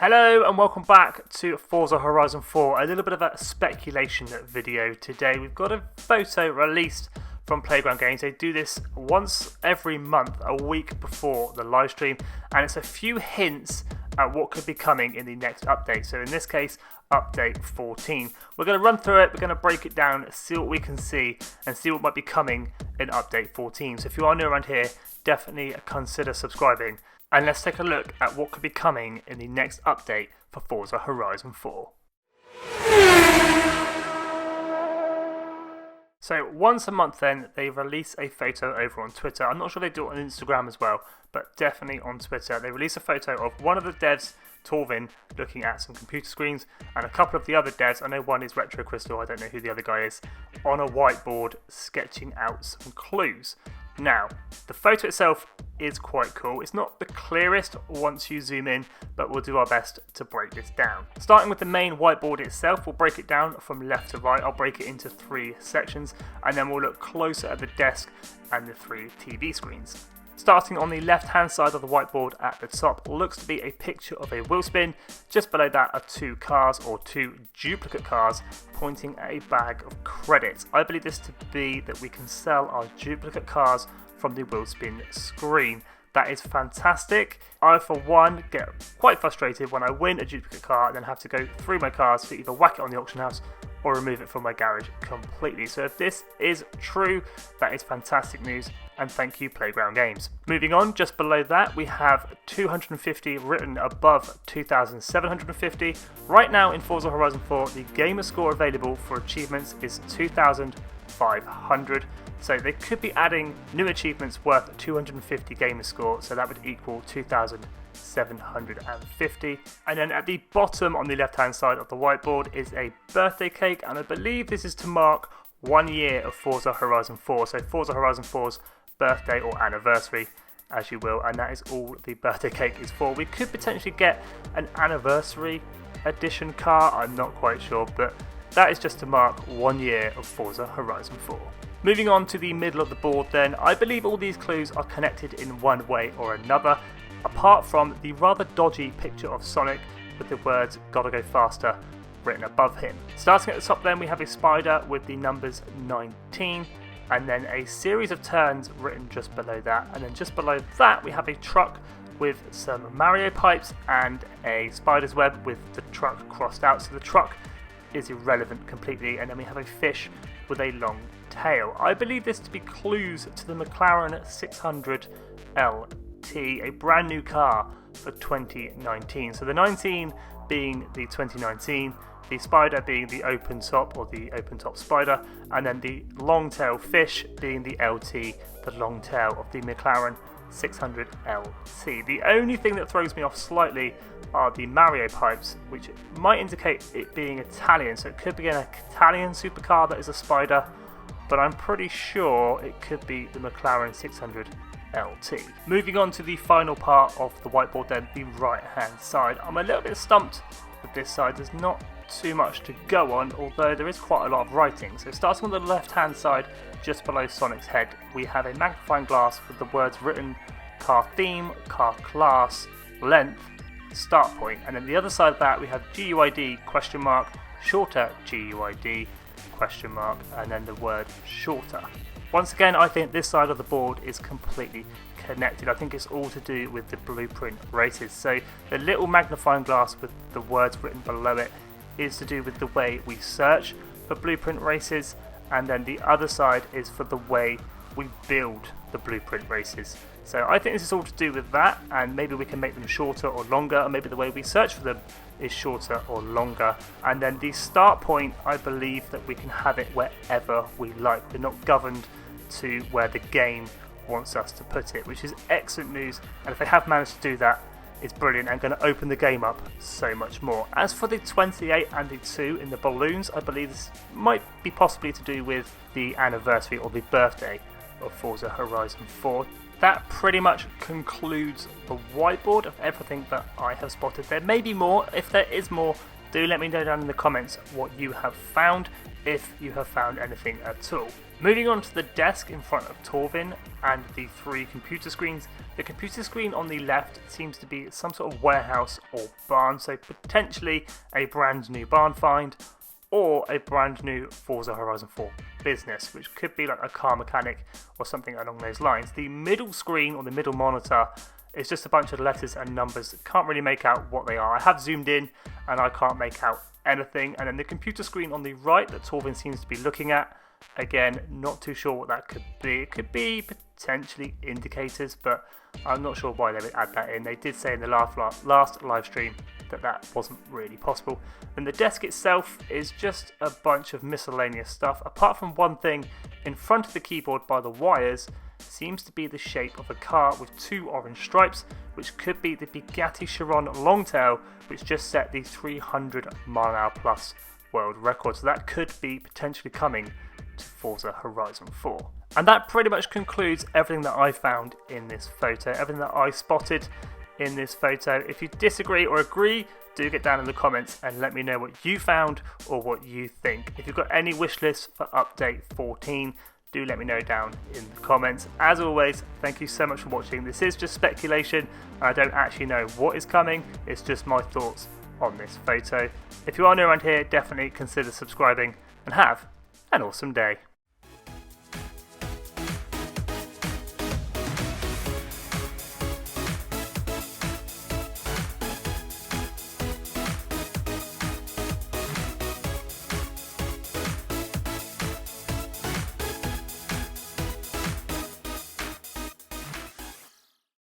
Hello and welcome back to Forza Horizon 4, a little bit of a speculation video today. We've got a photo released from Playground Games. They do this once every month, a week before the live stream, and it's a few hints at what could be coming in the next update. So in this case, update 14. We're going to run through it, we're going to break it down, see what we can see, and see what might be coming in update 14. So if you are new around here, definitely consider subscribing. And let's take a look at what could be coming in the next update for Forza Horizon 4. So once a month then, they release a photo over on Twitter. I'm not sure they do it on Instagram as well, but definitely on Twitter. They release a photo of one of the devs, Torvin, looking at some computer screens, and a couple of the other devs, I know one is Retro Crystal, I don't know who the other guy is, on a whiteboard sketching out some clues. Now, the photo itself is quite cool. It's not the clearest once you zoom in, but we'll do our best to break this down. Starting with the main whiteboard itself, we'll break it down from left to right. I'll break it into 3 sections, and then we'll look closer at the desk and the 3 TV screens. Starting on the left hand side of the whiteboard at the top looks to be a picture of a wheel spin. Just below that are 2 cars, or 2 duplicate cars, pointing at a bag of credits. I believe this to be that we can sell our duplicate cars from the wheel spin screen. That is fantastic. I, for one, get quite frustrated when I win a duplicate car and then have to go through my cars to either whack it on the auction house or remove it from my garage completely. So if this is true, that is fantastic news, and thank you Playground Games. Moving on, just below that we have 250 written above 2,750. Right now in Forza Horizon 4, the gamer score available for achievements is 2,500. So they could be adding new achievements worth 250 gamer score, so that would equal 2,750. And then at the bottom on the left hand side of the whiteboard is a birthday cake, and I believe this is to mark 1 year of Forza Horizon 4. So Forza Horizon 4's birthday or anniversary, as you will, and that is all the birthday cake is for. We could potentially get an anniversary edition car, I'm not quite sure, but that is just to mark 1 year of Forza Horizon 4. Moving on to the middle of the board then, I believe all these clues are connected in one way or another, apart from the rather dodgy picture of Sonic with the words "gotta go faster" written above him. Starting at the top then, we have a spider with the numbers 19, and then a series of turns written just below that, and then just below that we have a truck with some Mario pipes and a spider's web with the truck crossed out, so the truck is irrelevant completely, and then we have a fish with a long tail. I believe this to be clues to the McLaren 600 LT, a brand new car for 2019. So the 19 being the 2019, the spider being the open top or the open top spider, and then the long tail fish being the LT, the long tail of the McLaren 600 LT. The only thing that throws me off slightly are the Mario pipes, which might indicate it being Italian, so it could be an Italian supercar that is a spider, but I'm pretty sure it could be the McLaren 600 LT. Moving on to the final part of the whiteboard then, the right hand side. I'm a little bit stumped with this side. There's not too much to go on, although there is quite a lot of writing. So starting on the left hand side, just below Sonic's head, we have a magnifying glass with the words written: car theme, car class, length, start point. And then the other side of that we have GUID question mark, shorter GUID question mark, and then the word shorter. Once again, I think this side of the board is completely connected. I think it's all to do with the blueprint races. So the little magnifying glass with the words written below it is to do with the way we search for blueprint races, and then the other side is for the way we build the blueprint races. So I think this is all to do with that, and maybe we can make them shorter or longer, or maybe the way we search for them is shorter or longer. And then the start point, I believe that we can have it wherever we like. We're not governed to where the game wants us to put it, which is excellent news, and if they have managed to do that, it's brilliant and going to open the game up so much more. As for the 28 and the 2 in the balloons, I believe this might be possibly to do with the anniversary or the birthday of Forza Horizon 4. That pretty much concludes the whiteboard of everything that I have spotted. There may be more. If there is more, Do let me know down in the comments what you have found, if you have found anything at all. Moving on to the desk in front of Torvin and the 3 computer screens. The computer screen on the left seems to be some sort of warehouse or barn, so potentially a brand new barn find or a brand new Forza Horizon 4 business, which could be like a car mechanic or something along those lines. The middle screen or the middle monitor is just a bunch of letters and numbers. Can't really make out what they are. I have zoomed in and I can't make out anything. And then the computer screen on the right that Torvin seems to be looking at, again, not too sure what that could be. It could be potentially indicators, but I'm not sure why they would add that in. They did say in the last live stream that wasn't really possible. And the desk itself is just a bunch of miscellaneous stuff, apart from one thing in front of the keyboard by the wires. Seems to be the shape of a car with 2 orange stripes, which could be the Bugatti Chiron Longtail, which just set the 300-mile-an-hour+ world record. So that could be potentially coming to Forza Horizon 4. And that pretty much concludes everything that I found in this photo, everything that I spotted in this photo. If you disagree or agree, do get down in the comments and let me know what you found or what you think. If you've got any wish lists for update 14, do let me know down in the comments. As always, thank you so much for watching. This is just speculation. I don't actually know what is coming. It's just my thoughts on this photo. If you are new around here, definitely consider subscribing and have an awesome day.